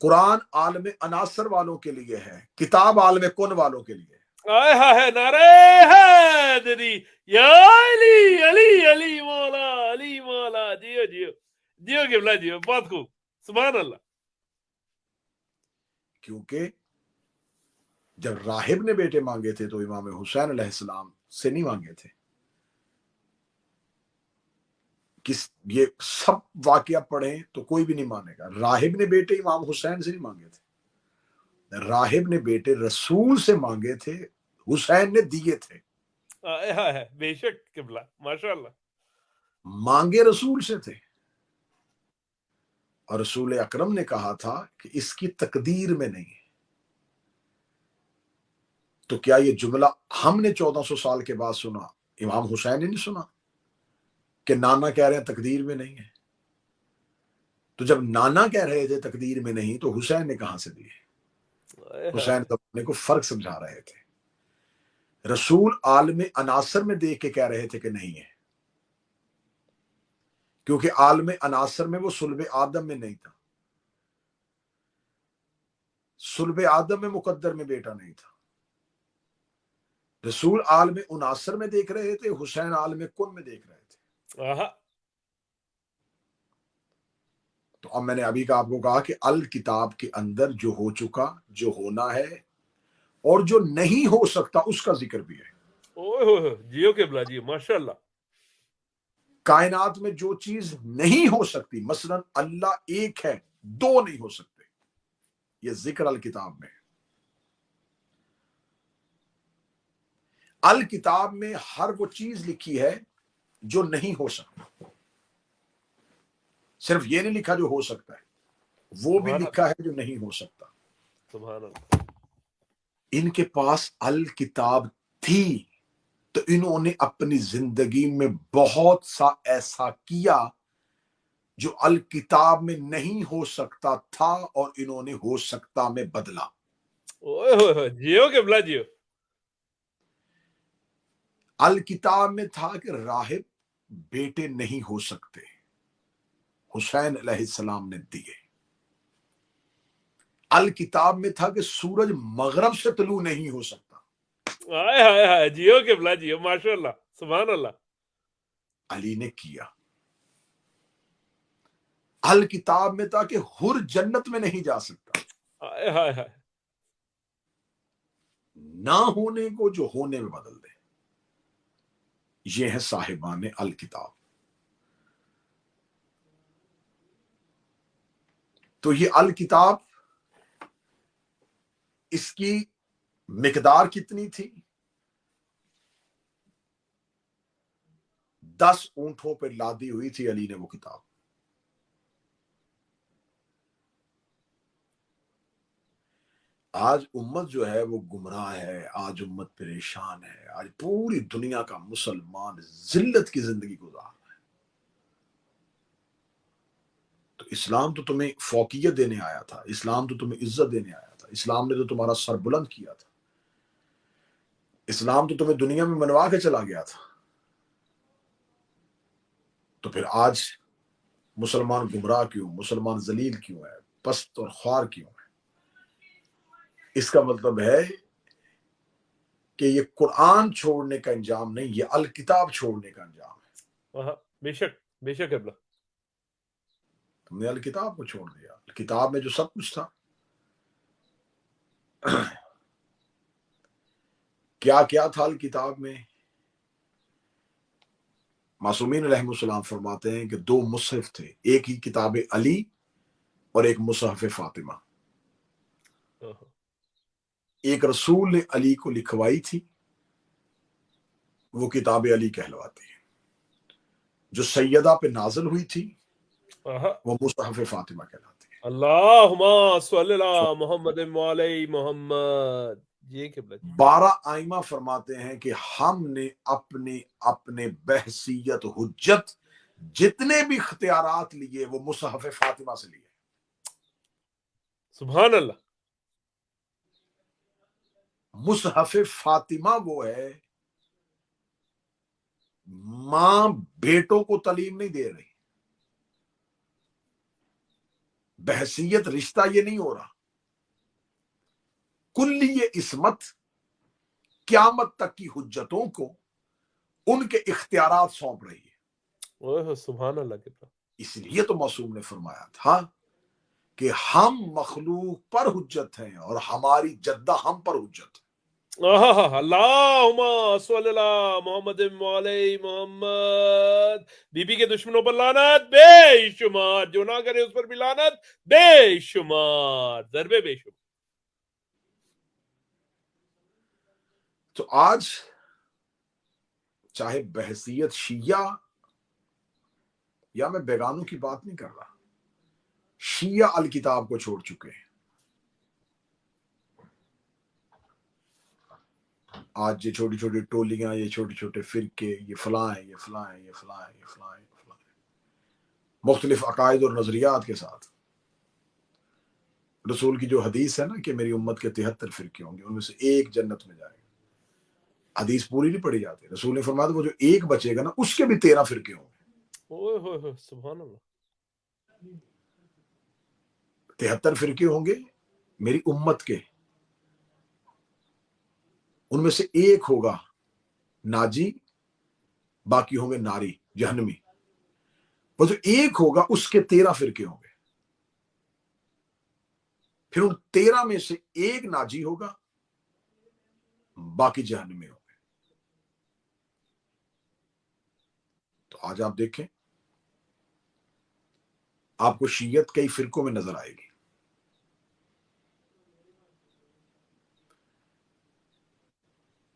قرآن عالم عناصر والوں کے لیے ہے، کتاب عالم کن والوں کے لیے. آئے ہائے، نعرہ حیدری یا علی، علی علی مولا، علی مولا. جیو جیو جیو قبلہ جیو. بہت خوب، سبحان اللہ. کیونکہ جب راہب نے بیٹے مانگے تھے تو امام حسین علیہ السلام سے نہیں مانگے تھے. یہ سب واقعہ پڑھیں تو کوئی بھی نہیں مانے گا. راہب نے بیٹے امام حسین سے نہیں مانگے تھے، راہب نے بیٹے رسول سے مانگے تھے، حسین نے دیے تھے. آئے ہائے، بے شک قبلہ، ماشاء اللہ. مانگے رسول سے تھے، اور رسول اکرم نے کہا تھا کہ اس کی تقدیر میں نہیں ہے. تو کیا یہ جملہ ہم نے 1400 سال کے بعد سنا، امام حسین نے نہیں سنا کہ نانا کہہ رہے ہیں تقدیر میں نہیں ہے؟ تو جب نانا کہہ رہے تھے تقدیر میں نہیں تو حسین نے کہاں سے دیے؟ حسین زمانے کو فرق سمجھا رہے تھے. رسول عالم عناصر میں دیکھ کے کہہ رہے تھے کہ نہیں ہے، کیونکہ عالم عناصر میں وہ صلب آدم میں نہیں تھا. صلب آدم میں مقدر میں بیٹا نہیں تھا. رسول عالم عناصر میں دیکھ رہے تھے، حسین عالم کن میں دیکھ رہے تھے. آہا تو اب میں نے ابھی کا آپ کو کہا کہ الکتاب کے اندر جو ہو چکا، جو ہونا ہے، اور جو نہیں ہو سکتا اس کا ذکر بھی ہے. اوہ ہوئے، جیو قبلہ جیو، ماشاء اللہ. کائنات میں جو چیز نہیں ہو سکتی، مثلا اللہ ایک ہے، دو نہیں ہو سکتے، یہ ذکر الکتاب میں ہے. الکتاب میں ہر وہ چیز لکھی ہے جو نہیں ہو سکتا، صرف یہ نہیں لکھا جو ہو سکتا ہے، وہ بھی سبحان لکھا ہے جو نہیں ہو سکتا. سبحان اللہ. ان کے پاس الکتاب تھی تو انہوں نے اپنی زندگی میں بہت سا ایسا کیا جو الکتاب میں نہیں ہو سکتا تھا، اور انہوں نے ہو سکتا میں بدلا. اوہ ہوئے، جیو قبلہ جیو. الکتاب میں تھا کہ راہب بیٹے نہیں ہو سکتے، حسین علیہ السلام نے دیے. الکتاب میں تھا کہ سورج مغرب سے طلوع نہیں ہو سکتا. ہائے ہائے ہائے جیو قبلہ جیو ماشاء اللہ سبحان اللہ. علی نے کیا. الکتاب میں تھا کہ حر جنت میں نہیں جا سکتا. ہائے ہائے ہائے. نہ ہونے کو جو ہونے میں بدل دے. یہ ہے صاحبان الکتاب. تو یہ الکتاب اس کی مقدار کتنی تھی؟ 10 اونٹوں پہ لادی ہوئی تھی علی نے وہ کتاب. آج امت جو ہے وہ گمراہ ہے، آج امت پریشان ہے، آج پوری دنیا کا مسلمان ذلت کی زندگی گزار رہا ہے. تو اسلام تو تمہیں فوقیت دینے آیا تھا، اسلام تو تمہیں عزت دینے آیا تھا، اسلام نے تو تمہارا سر بلند کیا تھا، اسلام تو تمہیں دنیا میں منوا کے چلا گیا تھا. تو پھر آج مسلمان گمراہ کیوں، مسلمان ذلیل کیوں ہے، پست اور خوار کیوں ہے؟ اس کا مطلب ہے کہ یہ قرآن چھوڑنے کا انجام نہیں، یہ الکتاب چھوڑنے کا انجام ہے. بے شک بے شک قبلہ. تم نے الکتاب کو چھوڑ دیا. کتاب میں جو سب کچھ تھا، کیا کیا تھا الکتاب میں؟ معصومین علیہ السلام فرماتے ہیں کہ 2 مصحف تھے، ایک ہی کتاب علی اور ایک مصحف فاطمہ. ایک رسول نے علی کو لکھوائی تھی، وہ کتاب علی کہلواتی ہے. جو سیدہ پہ نازل ہوئی تھی وہ مصحف فاطمہ کہلاتی ہے. اللہم صلی اللہ محمد علی محمد. یہ قبلہ 12 آئمہ فرماتے ہیں کہ ہم نے اپنے بحثیت حجت جتنے بھی اختیارات لیے وہ مصحف فاطمہ سے لیے. سبحان اللہ. مصحف فاطمہ وہ ہے، ماں بیٹوں کو تعلیم نہیں دے رہی، بحثیت رشتہ یہ نہیں ہو رہا، کلی عصمت قیامت تک کی حجتوں کو ان کے اختیارات سونپ رہی ہے. سبحان اللہ. اس لیے تو معصوم نے فرمایا تھا کہ ہم مخلوق پر حجت ہیں اور ہماری جدہ ہم پر حجت ہے. اللہم صلی اللہ محمد علی محمد. بی بی کے دشمنوں پر لعنت بے شمار، جو نہ کرے اس پر بھی لعنت بے شمار، ضربے بے شمار. تو آج چاہے بحثیت شیعہ، یا میں بیگانوں کی بات نہیں کر رہا، شیعہ الکتاب کو چھوڑ چکے ہیں. آج یہ چھوٹی چھوٹی ٹولیاں، یہ چھوٹے چھوٹے فرقے، یہ فلاں ہیں، یہ فلاں ہیں، یہ فلاں ہیں، یہ فلاں ہیں، یہ فلاں ہیں، مختلف عقائد اور نظریات کے ساتھ. رسول کی جو حدیث ہے نا کہ میری امت کے 73 فرقے ہوں گے، ان میں سے ایک جنت میں جائے گا. حدیث پوری نہیں پڑھی جاتی. رسول نے فرمایا وہ جو ایک بچے گا نا اس کے بھی 13 فرقے ہوں گے. سبحان اللہ. 73 فرقے ہوں گے میری امت کے، ان میں سے ایک ہوگا ناجی، باقی ہوں گے ناری جہنمی. وہ جو ایک ہوگا اس کے 13 فرقے ہوں گے. پھر ان 13 میں سے ایک ناجی ہوگا، باقی جہنمی ہوں گے. تو آج آپ دیکھیں، آپ کو شیعت کئی فرقوں میں نظر آئے گی.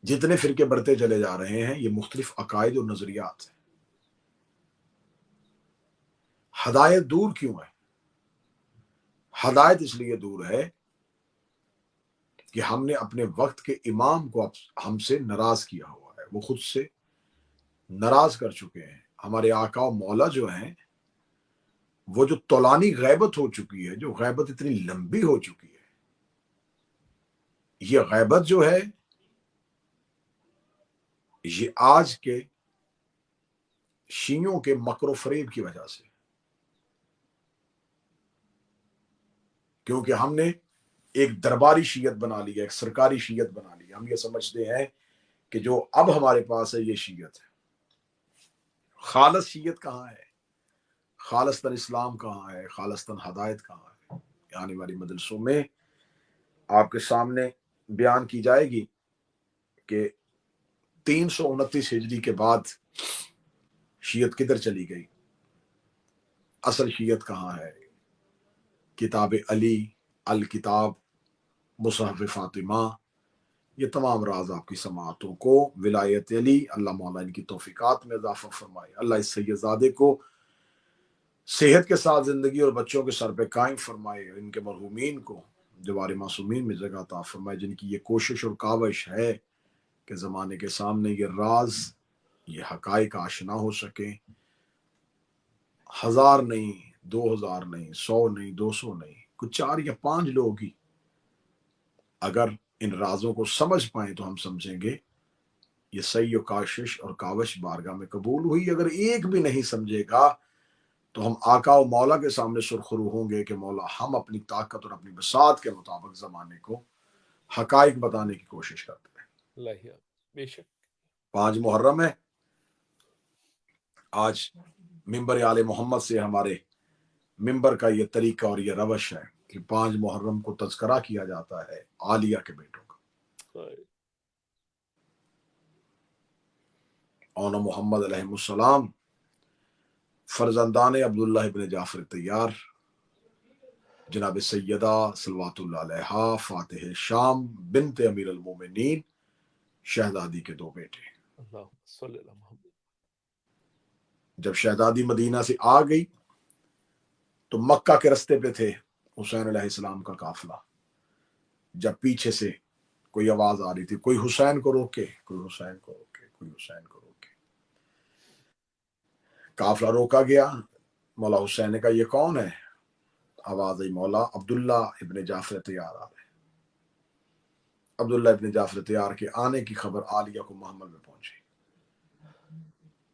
جتنے فرقے بڑھتے چلے جا رہے ہیں یہ مختلف عقائد اور نظریات ہیں. ہدایت دور کیوں ہے؟ ہدایت اس لیے دور ہے کہ ہم نے اپنے وقت کے امام کو ہم سے ناراض کیا ہوا ہے، وہ خود سے ناراض کر چکے ہیں. ہمارے آقا و مولا جو ہیں، وہ جو طولانی غیبت ہو چکی ہے، جو غیبت اتنی لمبی ہو چکی ہے، یہ غیبت جو ہے یہ آج کے شیعوں کے مکر و فریب کی وجہ سے. کیونکہ ہم نے ایک درباری شیعت بنا لیا، ایک سرکاری شیعت بنا لیا. ہم یہ سمجھتے ہیں کہ جو اب ہمارے پاس ہے یہ شیعت ہے. خالص شیعت کہاں ہے؟ خالصتاً اسلام کہاں ہے؟ خالصتاً ہدایت کہاں ہے؟ آنے والی مجلسوں میں آپ کے سامنے بیان کی جائے گی کہ 329 ہجری کے بعد شیعت کدھر چلی گئی، اصل شیعت کہاں ہے. کتاب علی، الکتاب، مصحف فاطمہ، یہ تمام راز آپ کی سماعتوں کو ولایت علی، اللہ مولا ان کی توفیقات میں اضافہ فرمائے. اللہ اس سیدزادے کو صحت کے ساتھ زندگی اور بچوں کے سر پہ قائم فرمائے. ان کے مرحومین کو جوار معصومین میں جگہ عطا فرمائے، جن کی یہ کوشش اور کاوش ہے کہ زمانے کے سامنے یہ راز، یہ حقائق آشنا ہو سکیں. 1000 نہیں، 2000 نہیں، 100 نہیں، 200 نہیں، کچھ 4 یا 5 لوگ ہی اگر ان رازوں کو سمجھ پائیں تو ہم سمجھیں گے یہ سعی و کاشش اور کاوش بارگاہ میں قبول ہوئی. اگر ایک بھی نہیں سمجھے گا تو ہم آقا و مولا کے سامنے سرخرو ہوں گے کہ مولا ہم اپنی طاقت اور اپنی بساط کے مطابق زمانے کو حقائق بتانے کی کوشش کرتے ہیں. اللہ بے شک 5 محرم ہے. آج ممبر آل محمد سے ہمارے ممبر کا یہ طریقہ اور یہ روش ہے کہ 5 محرم کو تذکرہ کیا جاتا ہے عالیہ کے بیٹوں کا. اون محمد علیہ السلام فرزندان عبداللہ ابن جعفر طیار، جناب سیدہ صلوات اللہ علیہا فاتح شام بنت امیر المومنین شہزادی کے 2 بیٹے. اللہ صلی اللہ محمد. جب شہزادی مدینہ سے آ گئی تو مکہ کے رستے پہ تھے حسین علیہ السلام کا قافلہ. جب پیچھے سے کوئی آواز آ رہی تھی، کوئی حسین کو روکے، کوئی حسین کو روکے، کوئی حسین کو روکے. قافلہ روکا گیا. مولا حسین نے کہا یہ کون ہے؟ آواز آئی مولا عبداللہ ابن جعفر طیار آ رہے. عبداللہ ابن جعفر طیار کے آنے کی خبر عالیہ کو محمل میں پہنچی.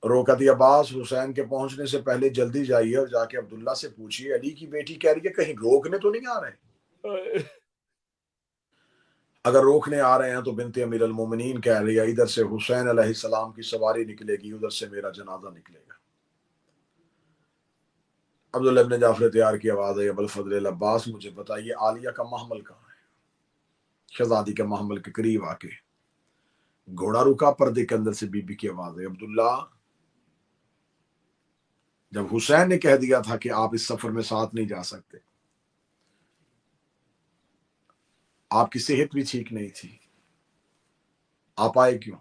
روکا دیا عباس، حسین کے پہنچنے سے پہلے جلدی جائیے اور جا کے عبداللہ سے پوچھیے علی کی بیٹی کہہ رہی ہے کہیں روکنے تو نہیں آ رہے. اگر روکنے آ رہے ہیں تو بنت امیر المومنین کہہ رہی ہے ادھر سے حسین علیہ السلام کی سواری نکلے گی، ادھر سے میرا جنازہ نکلے گا. عبداللہ ابن جعفر طیار کی آواز آئی ابوالفضل العباس مجھے بتائیے عالیہ کا محمل کہاں ہے؟ شہزادی کے محمل کے قریب آ کے گھوڑا رکا. پردے کے اندر سے بی بی کی آواز آئی عبداللہ جب حسین نے کہہ دیا تھا کہ آپ اس سفر میں ساتھ نہیں جا سکتے، آپ کی صحت بھی ٹھیک نہیں تھی، آپ آئے کیوں؟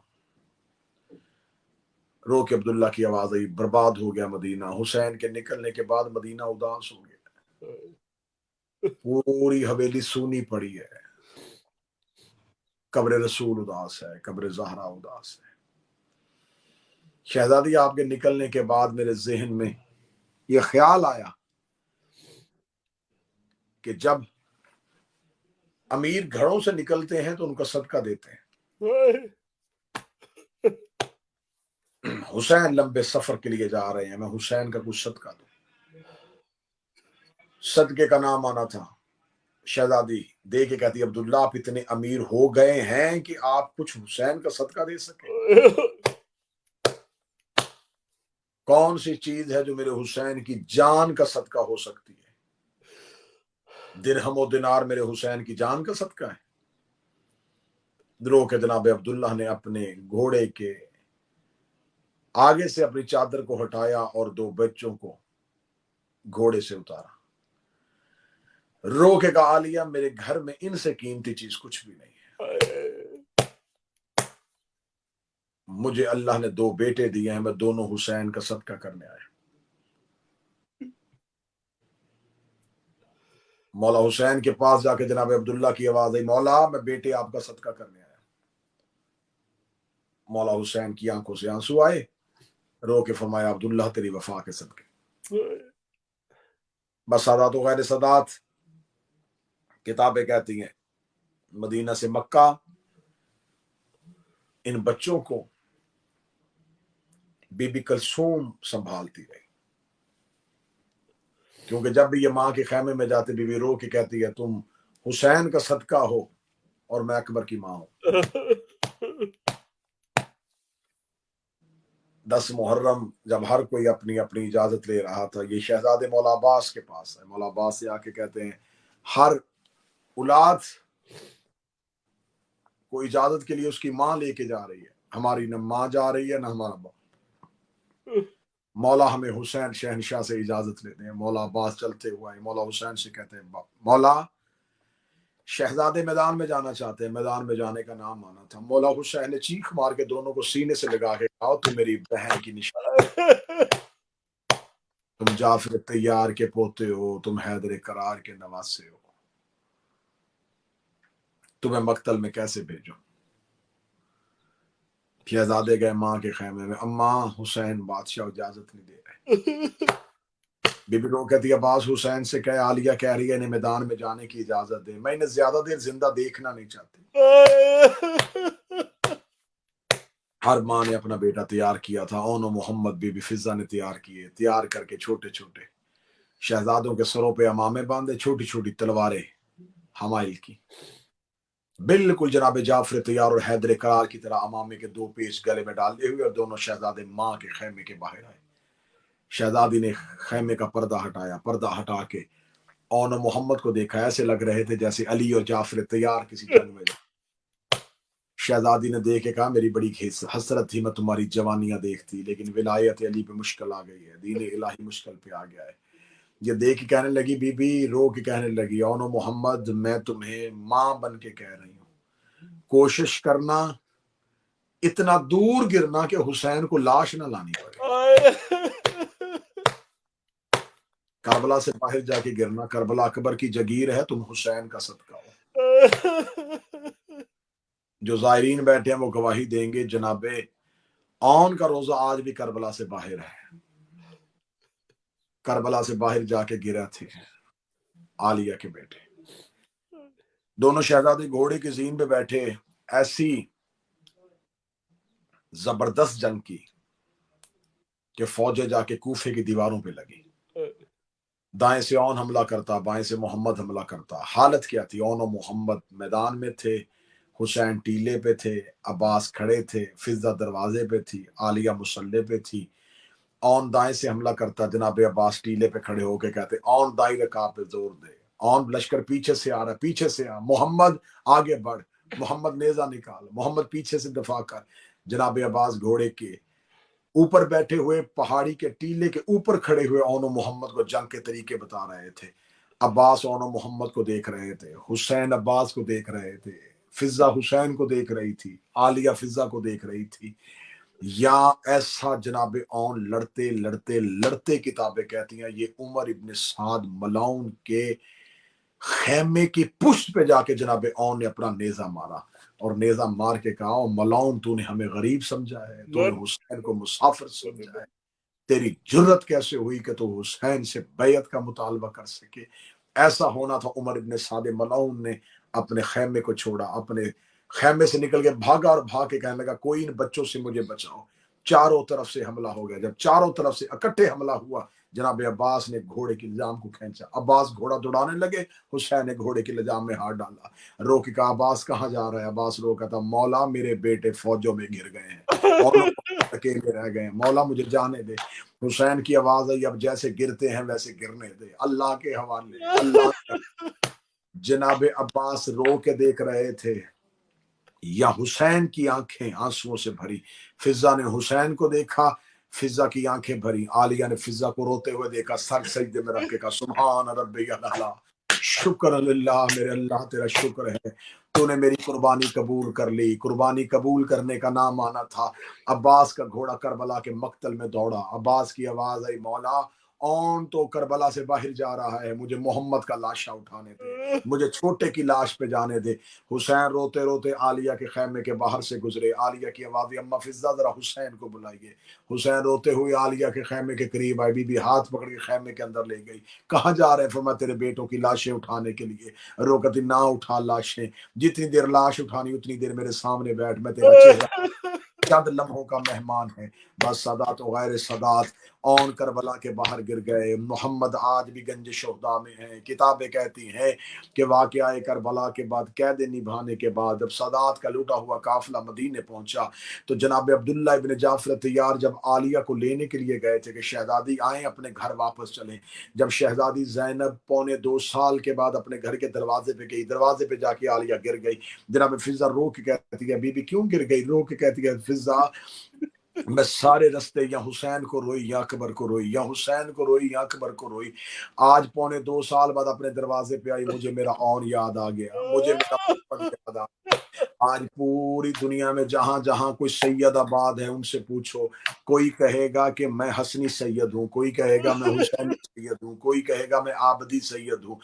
رو کے عبداللہ کی آواز آئی برباد ہو گیا مدینہ. حسین کے نکلنے کے بعد مدینہ اداس ہو گیا، پوری حویلی سونی پڑی ہے. قبر رسول اداس ہے، قبر زہرا اداس ہے. شہزادی آپ کے نکلنے کے بعد میرے ذہن میں یہ خیال آیا کہ جب امیر گھروں سے نکلتے ہیں تو ان کا صدقہ دیتے ہیں. حسین لمبے سفر کے لیے جا رہے ہیں، میں حسین کا کچھ صدقہ دوں. صدقے کا نام آنا تھا. شہزادی دے کے کہتی عبداللہ آپ اتنے امیر ہو گئے ہیں کہ آپ کچھ حسین کا صدقہ دے سکیں. کون سی چیز ہے جو میرے حسین کی جان کا صدقہ ہو سکتی ہے؟ درہم و دینار میرے حسین کی جان کا صدقہ ہے. درو کے جناب عبداللہ نے اپنے گھوڑے کے آگے سے اپنی چادر کو ہٹایا اور 2 بچوں کو گھوڑے سے اتارا. رو کے کہا عالیہ میرے گھر میں ان سے قیمتی چیز کچھ بھی نہیں ہے. مجھے اللہ نے 2 بیٹے دیے ہیں، میں دونوں حسین کا صدقہ کرنے آیا. مولا حسین کے پاس جا کے جناب عبداللہ کی آواز آئی مولا میں بیٹے آپ کا صدقہ کرنے آیا. مولا حسین کی آنکھوں سے آنسو آئے. رو کے فرمایا عبداللہ تیری وفا کے صدقے. بس سادات و غیر سادات کتابیں کہتی ہیں مدینہ سے مکہ ان بچوں کو بی بی کلثوم سنبھالتی رہی، کیونکہ جب بھی یہ ماں کے خیمے میں جاتے بی بی رو کے کہتی ہے تم حسین کا صدقہ ہو اور میں اکبر کی ماں ہوں. 10 محرم جب ہر کوئی اپنی اپنی اجازت لے رہا تھا، یہ شہزادے مولا عباس کے پاس ہے. مولا عباس سے آ کے کہتے ہیں ہر اولاد کو اجازت کے لیے اس کی ماں لے کے جا رہی ہے، ہماری نہ ماں جا رہی ہے نہ ہمارا باپ. مولا ہمیں حسین شہنشاہ سے اجازت لیتے ہیں. مولا عباس چلتے ہوئے مولا حسین سے کہتے ہیں مولا شہزادے میدان میں جانا چاہتے ہیں، میدان میں جانے کا نام آنا تھا. مولا حسین نے چیخ مار کے دونوں کو سینے سے لگا کے کہا تو میری بہن کی نشان، تم جعفر طیار کے پوتے ہو، تم حیدر کرار کے نواسے ہو، تمہیں مقتل میں کیسے بھیجو. شہزادے گئے ماں کے خیمے میں. اماں حسین بادشاہ اجازت نہیں دے رہے. بی بی کو کہتی ہے عباس حسین سے کہے عالیہ کہہ رہی ہے انہیں میدان میں جانے کی اجازت دے، میں انہیں زیادہ دیر زندہ دیکھنا نہیں چاہتی. ہر ماں نے اپنا بیٹا تیار کیا تھا. اون و محمد بی بی فضہ نے تیار کر کے چھوٹے چھوٹے شہزادوں کے سروں پہ امامے باندھے، چھوٹی چھوٹی تلواریں حمائل کی. بالکل جناب جعفر طیار اور حیدر کرار کی طرح امامے کے 2 پیچ گلے میں ڈالے ہوئے، اور دونوں شہزادے ماں کے خیمے کے باہر آئے. شہزادی نے خیمے کا پردہ ہٹایا، پردہ ہٹا کے اون و محمد کو دیکھا. ایسے لگ رہے تھے جیسے علی اور جعفر طیار کسی جنگ میں. شہزادی نے دیکھ کے کہا میری بڑی حسرت تھی، میں تمہاری جوانیاں دیکھتی، لیکن ولایت علی پہ مشکل آ گئی ہے، دین الہی مشکل پہ آ گیا ہے. یہ دیکھ کے کہنے لگی بی بی رو کے کہنے لگی اون و محمد میں تمہیں ماں بن کے کہہ رہی ہوں، کوشش کرنا اتنا دور گرنا کہ حسین کو لاش نہ لانی پڑے. کربلا سے باہر جا کے گرنا، کربلا اکبر کی جگیر ہے، تم حسین کا صدقہ ہو. جو زائرین بیٹھے ہیں وہ گواہی دیں گے جناب اون کا روزہ آج بھی کربلا سے باہر ہے. کربلا سے باہر جا کے گرا تھے عالیہ کے بیٹے. دونوں شہزادے گھوڑے کی زین پہ بیٹھے. ایسی زبردست جنگ کی کہ فوجیں جا کے کوفے کی دیواروں پہ لگی. دائیں سے اون حملہ کرتا، بائیں سے محمد حملہ کرتا. حالت کیا تھی؟ اون و محمد میدان میں تھے، حسین ٹیلے پہ تھے، عباس کھڑے تھے، فضہ دروازے پہ تھی، عالیہ مسلح پہ تھی. اون دائیں سے حملہ کرتا، جناب عباس ٹیلے پہ کھڑے ہو کے کہتے اون دائیں رکاب پہ زور دے. اون لشکر پیچھے سے آ رہا، پیچھے سے آ، محمد آگے بڑھ، محمد نیزہ نکال، محمد پیچھے سے دفاع کر. جناب عباس گھوڑے کے اوپر بیٹھے ہوئے پہاڑی کے ٹیلے کے اوپر کھڑے ہوئے اون و محمد کو جنگ کے طریقے بتا رہے تھے. عباس اون و محمد کو دیکھ رہے تھے، حسین عباس کو دیکھ رہے تھے، فضہ حسین کو دیکھ رہی تھی، عالیہ فضہ کو دیکھ رہی تھی. یا ایسا جناب اون لڑتے لڑتے لڑتے کتابیں کہتی ہیں یہ عمر ابن سعد ملعون کے خیمے کی پشت پہ جا کے جناب اون نے اپنا نیزہ مارا، اور نیزہ مار کے کہا ملعون تو نے ہمیں غریب سمجھا ہے، تو نے حسین کو مسافر سمجھا ہے، تیری جرت کیسے ہوئی کہ تو حسین سے بیعت کا مطالبہ کر سکے. ایسا ہونا تھا. عمر ابن سعد ملعون نے اپنے خیمے کو چھوڑا، اپنے خیمے سے نکل کے بھاگا اور بھاگ کے کہنے لگا کوئی ان بچوں سے مجھے بچاؤ. چاروں طرف سے حملہ ہو گیا. جب چاروں طرف سے اکٹھے حملہ ہوا، جناب عباس نے گھوڑے کی لجام کو کھینچا. عباس گھوڑا دوڑانے لگے، حسین نے گھوڑے کی لجام میں ہاتھ ڈالا. رو کے کہا عباس کہاں جا رہا ہے؟ عباس رو کہتا مولا میرے بیٹے فوجوں میں گر گئے ہیں اور اکیلے رہ گئے ہیں، مولا مجھے جانے دے. حسین کی آواز آئی اب جیسے گرتے ہیں ویسے گرنے دے، اللہ کے حوالے، اللہ کے. جناب عباس رو کے دیکھ رہے تھے، یا حسین کی آنکھیں آنسوؤں سے بھری. فضہ نے حسین کو دیکھا، فضہ کی آنکھیں بھری. عالیہ نے فضہ کو روتے ہوئے دیکھا، سر سجدے میں رکھ کے کہا سبحان ربی الاعلی، شکر للہ، میرے اللہ تیرا شکر ہے، تو نے میری قربانی قبول کر لی. قربانی قبول کرنے کا نام آنا تھا. عباس کا گھوڑا کربلا کے مقتل میں دوڑا. عباس کی آواز آئی مولا اون تو کربلا سے باہر جا رہا ہے، مجھے محمد کا لاشا اٹھانے دے، مجھے چھوٹے کی لاش پہ جانے دے. حسین روتے روتے عالیہ کے خیمے کے باہر سے گزرے. عالیہ کی آواز اما فضہ ذرا حسین کو بلائیے. حسین روتے ہوئے عالیہ کے خیمے کے قریب آئی. بی بی ہاتھ پکڑ کے خیمے کے اندر لے گئی. کہاں جا رہے؟ فرمایا تیرے بیٹوں کی لاشیں اٹھانے کے لیے. روکتی نہ اٹھا لاشیں، جتنی دیر لاش اٹھانی اتنی دیر میرے سامنے بیٹھ، میں تیرا چہرہ چند لمحوں کا مہمان ہے، بس سادات و غیر سادات اون کربلا کے باہر گر گئے۔ محمد آج بھی گنج شہداء میں ہیں۔ کتابیں کہتی ہیں کہ واقعہ کربلا کے بعد قید نبھانے کے بعد جب سادات کا لوٹا ہوا قافلہ مدینے پہنچا تو جناب عبداللہ ابن جعفر طیار جب عالیہ کو لینے کے لیے گئے تھے کہ شہزادی آئیں اپنے گھر واپس چلیں، جب شہزادی زینب 2.25 سال کے بعد اپنے گھر کے دروازے پہ گئی، دروازے پہ جا کے عالیہ گر گئی۔ جناب فضا رو کے کہتی ہے بی بی کیوں گر گئی؟ رو کے کہتی ہے فضا میں سارے رستے یا حسین کو روئی یا اکبر کو روئی، یا حسین کو روئی یا اکبر کو روئی۔ آج 2.25 سال بعد اپنے دروازے پہ آئی، مجھے میرا اور یاد آ گیا، مجھے میرا بچپن یاد آ گیا۔ آج پوری دنیا میں جہاں جہاں کوئی سید آباد ہے ان سے پوچھو، کوئی کہے گا کہ میں حسنی سید ہوں، کوئی کہے گا میں حسینی سید ہوں، کوئی کہے گا میں عابدی سید ہوں،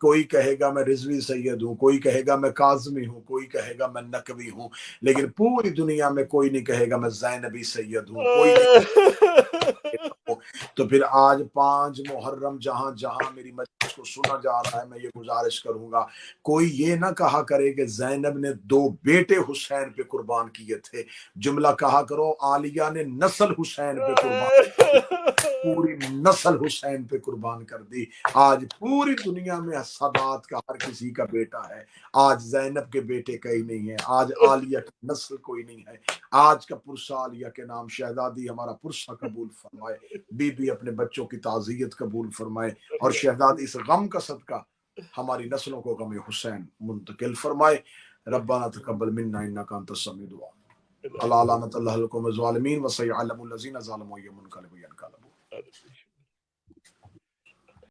کوئی کہے گا میں رضوی سید ہوں، کوئی کہے گا میں کاظمی ہوں، کوئی کہے گا میں نقوی ہوں، لیکن پوری دنیا میں کوئی نہیں کہے گا میں زینبی سید ہوں، کوئی نہیں ہوں۔ تو پھر آج 5 محرم جہاں جہاں میری مجلس کو سنا جا رہا ہے، میں یہ گزارش کروں گا کوئی یہ نہ کہا کرے کہ زینب نے 2 بیٹے حسین پہ قربان کیے تھے، جملہ کہا کرو عالیہ نے نسل حسین پہ قربان کی، پوری نسل حسین پہ قربان کر دی۔ آج پوری دنیا میں سادات کا ہر کسی کا بیٹا ہے، آج زینب کے بیٹے کئی نہیں ہیں، آج عالیہ کی نسل کوئی نہیں ہے۔ آج کا پرسہ عالیہ کے نام، شہزادی ہمارا پرسہ قبول فرمائے، بی بی اپنے بچوں کی تعزیت قبول فرمائے، اور شہزادی اس غم کا صدقہ ہماری نسلوں کو غم حسین منتقل فرمائے۔ ربنا تقبل منا انک انت السمیع الدعاء۔ اللہ لعنت اللہ القوم الظالمین وسيعلم الذين ظلموا يوم ينقلبون